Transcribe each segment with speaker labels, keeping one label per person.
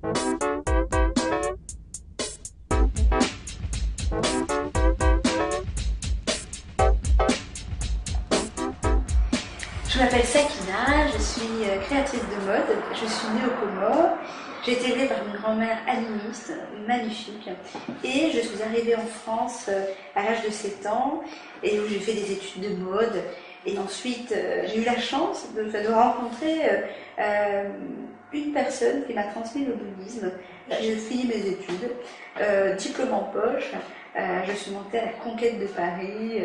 Speaker 1: Je m'appelle Sakina, je suis créatrice de mode, je suis née aux Comores, j'ai été élevée par une grand-mère animiste, magnifique, et je suis arrivée en France à l'âge de 7 ans, et où j'ai fait des études de mode, et ensuite j'ai eu la chance de rencontrer une personne qui m'a transmis le bouddhisme. J'ai fini mes études, diplôme en poche. Je suis montée à la conquête de Paris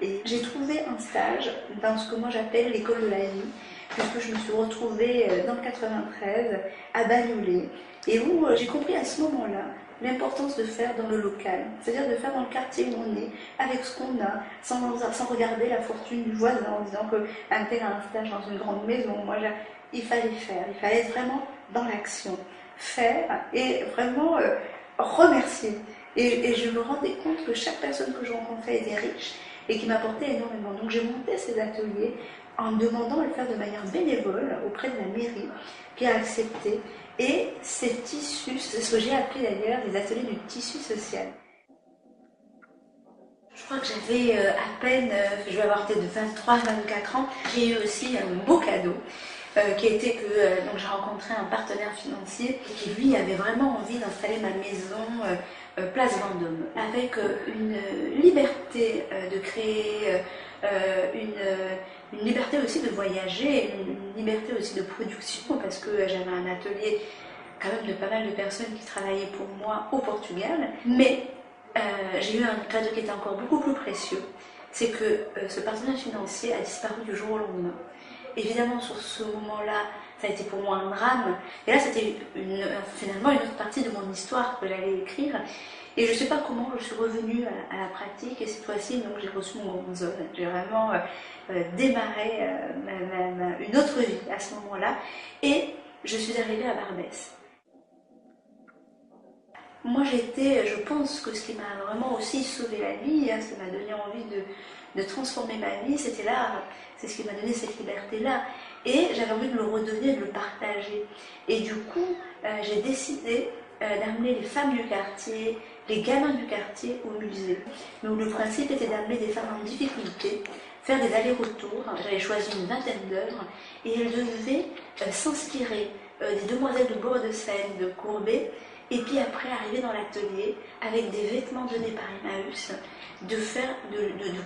Speaker 1: et j'ai trouvé un stage dans ce que moi j'appelle l'école de la vie, puisque je me suis retrouvée dans le 93 à Bagnolet et où j'ai compris à ce moment-là l'importance de faire dans le local, c'est-à-dire de faire dans le quartier où on est, avec ce qu'on a, sans regarder la fortune du voisin en disant qu'un tel a un stage dans une grande maison. Moi, il fallait faire, il fallait être vraiment dans l'action, faire et vraiment remercier. Et je me rendais compte que chaque personne que je rencontrais était riche et qui m'apportait énormément. Donc j'ai monté ces ateliers en me demandant de le faire de manière bénévole auprès de la mairie qui a accepté. Et ces tissus, c'est ce que j'ai appelé d'ailleurs des ateliers du tissu social. Je crois que j'avais à peine, je vais avoir peut-être 23-24 ans, j'ai eu aussi un beau cadeau. Qui était que donc j'ai rencontré un partenaire financier qui lui avait vraiment envie d'installer ma maison place Vendôme avec une liberté de créer, une liberté aussi de voyager, une liberté aussi de production parce que j'avais un atelier quand même de pas mal de personnes qui travaillaient pour moi au Portugal, mais j'ai eu un cadeau qui était encore beaucoup plus précieux, c'est que ce partenaire financier a disparu du jour au lendemain. Évidemment, sur ce moment-là, ça a été pour moi un drame. Et là, c'était finalement une autre partie de mon histoire que j'allais écrire. Et je ne sais pas comment je suis revenue à la pratique. Et cette fois-ci, donc, j'ai reçu mon grand zone. J'ai vraiment démarré une autre vie à ce moment-là. Et je suis arrivée à Barbès. Moi, je pense que ce qui m'a vraiment aussi sauvé la vie, ce qui m'a donné envie de transformer ma vie, c'était l'art. C'est ce qui m'a donné cette liberté-là. Et j'avais envie de le redonner, de le partager. Et du coup, j'ai décidé d'amener les femmes du quartier, les gamins du quartier au musée. Donc le principe était d'amener des femmes en difficulté, faire des allers-retours. J'avais choisi une vingtaine d'œuvres et elles devaient s'inspirer des demoiselles de bord de Seine, de Courbet, et puis après arriver dans l'atelier avec des vêtements donnés par Emmaüs, de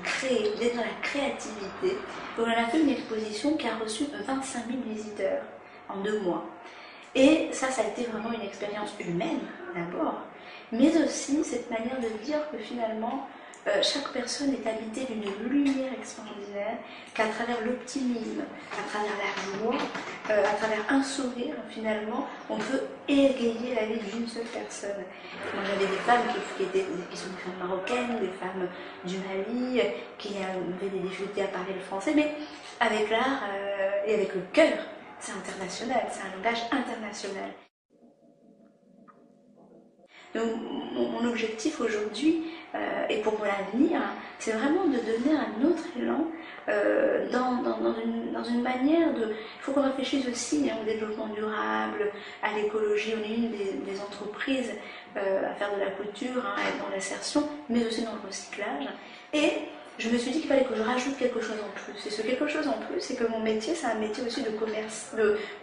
Speaker 1: créer, d'être dans la créativité. Donc on a fait une exposition qui a reçu 25 000 visiteurs en 2 mois. Et ça a été vraiment une expérience humaine d'abord, mais aussi cette manière de dire que finalement chaque personne est habitée d'une lumière extraordinaire, qu'à travers l'optimisme, à travers la joie, à travers un sourire, finalement, on peut égayer la vie d'une seule personne. Moi, j'avais des femmes qui sont des femmes marocaines, des femmes du Mali, qui avaient des difficultés à parler le français, mais avec l'art et avec le cœur, c'est international, c'est un langage international. Donc mon objectif aujourd'hui et pour l'avenir, c'est vraiment de donner un autre élan dans une manière de... Il faut qu'on réfléchisse aussi au développement durable, à l'écologie. On est une des entreprises à faire de la couture, dans l'insertion, mais aussi dans le recyclage. Et je me suis dit qu'il fallait que je rajoute quelque chose en plus. Et ce quelque chose en plus, c'est que mon métier, c'est un métier aussi de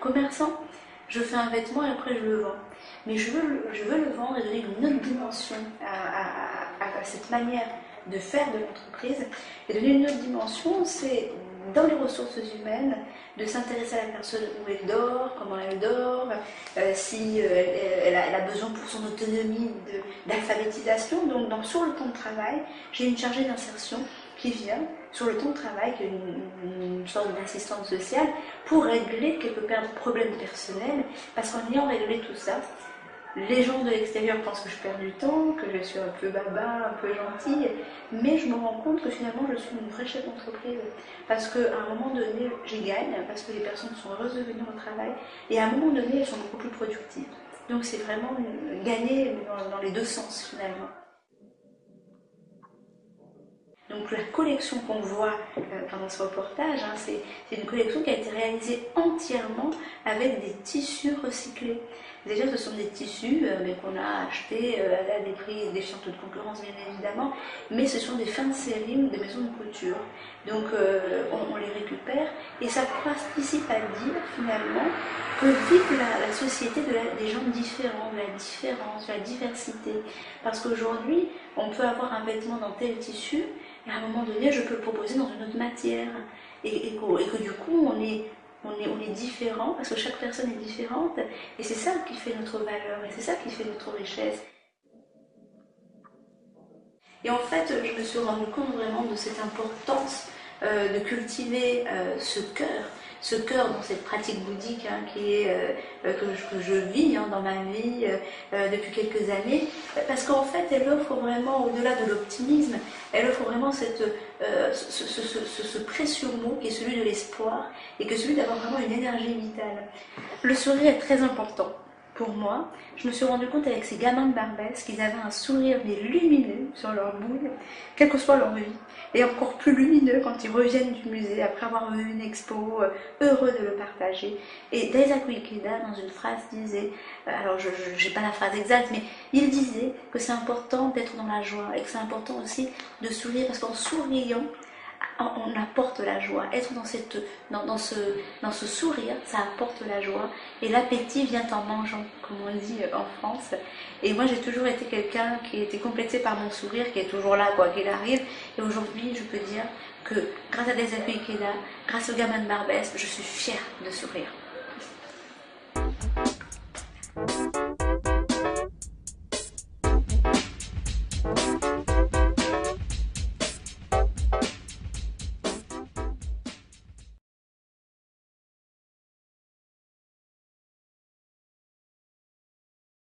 Speaker 1: commerçant. Je fais un vêtement et après je le vends. Mais je veux le vendre et donner une autre dimension à cette manière de faire de l'entreprise. Et donner une autre dimension, c'est dans les ressources humaines, de s'intéresser à la personne où elle dort, comment elle dort, si elle a besoin pour son autonomie d'alphabétisation. Donc sur le temps de travail, j'ai une chargée d'insertion qui vient sur le temps de travail, qui est une sorte d'assistante sociale, pour régler quelque part de problèmes personnels, parce qu'en ayant réglé tout ça, les gens de l'extérieur pensent que je perds du temps, que je suis un peu baba, un peu gentille, mais je me rends compte que finalement je suis une vraie chef d'entreprise, parce qu'à un moment donné, j'y gagne, parce que les personnes sont heureuses de venir au travail, et à un moment donné, elles sont beaucoup plus productives. Donc c'est vraiment gagner dans les deux sens finalement. Donc la collection qu'on voit pendant ce reportage, hein, c'est une collection qui a été réalisée entièrement avec des tissus recyclés. Déjà, ce sont des tissus qu'on a achetés à des prix défiant toute concurrence, bien évidemment, mais ce sont des fins de série ou des maisons de couture. Donc, on les récupère et ça participe à dire, finalement, que vive la société des gens différents, de la différence, de la diversité. Parce qu'aujourd'hui, on peut avoir un vêtement dans tel tissu, et à un moment donné, je peux le proposer dans une autre matière. Et que du coup, on est différent, parce que chaque personne est différente, et c'est ça qui fait notre valeur, et c'est ça qui fait notre richesse. Et en fait, je me suis rendu compte vraiment de cette importance de cultiver ce cœur dans cette pratique bouddhique hein, que je vis hein, dans ma vie depuis quelques années, parce qu'en fait, elle offre vraiment, au-delà de l'optimisme, elle offre vraiment ce précieux mot qui est celui de l'espoir, et que celui d'avoir vraiment une énergie vitale. Le sourire est très important. Pour moi, je me suis rendu compte avec ces gamins de Barbès qu'ils avaient un sourire mais lumineux sur leur bouille, quelle que soit leur vie, et encore plus lumineux quand ils reviennent du musée après avoir vu une expo, heureux de le partager. Et Daisaku Ikeda, dans une phrase, disait, alors je n'ai pas la phrase exacte, mais il disait que c'est important d'être dans la joie et que c'est important aussi de sourire parce qu'en souriant, on apporte la joie. Être dans ce sourire, ça apporte la joie. Et l'appétit vient en mangeant, comme on dit en France. Et moi, j'ai toujours été quelqu'un qui était complété par mon sourire, qui est toujours là, quoi qu'il arrive. Et aujourd'hui, je peux dire que grâce à Daisaku Ikeda, grâce au gamin de Barbès, je suis fière de sourire.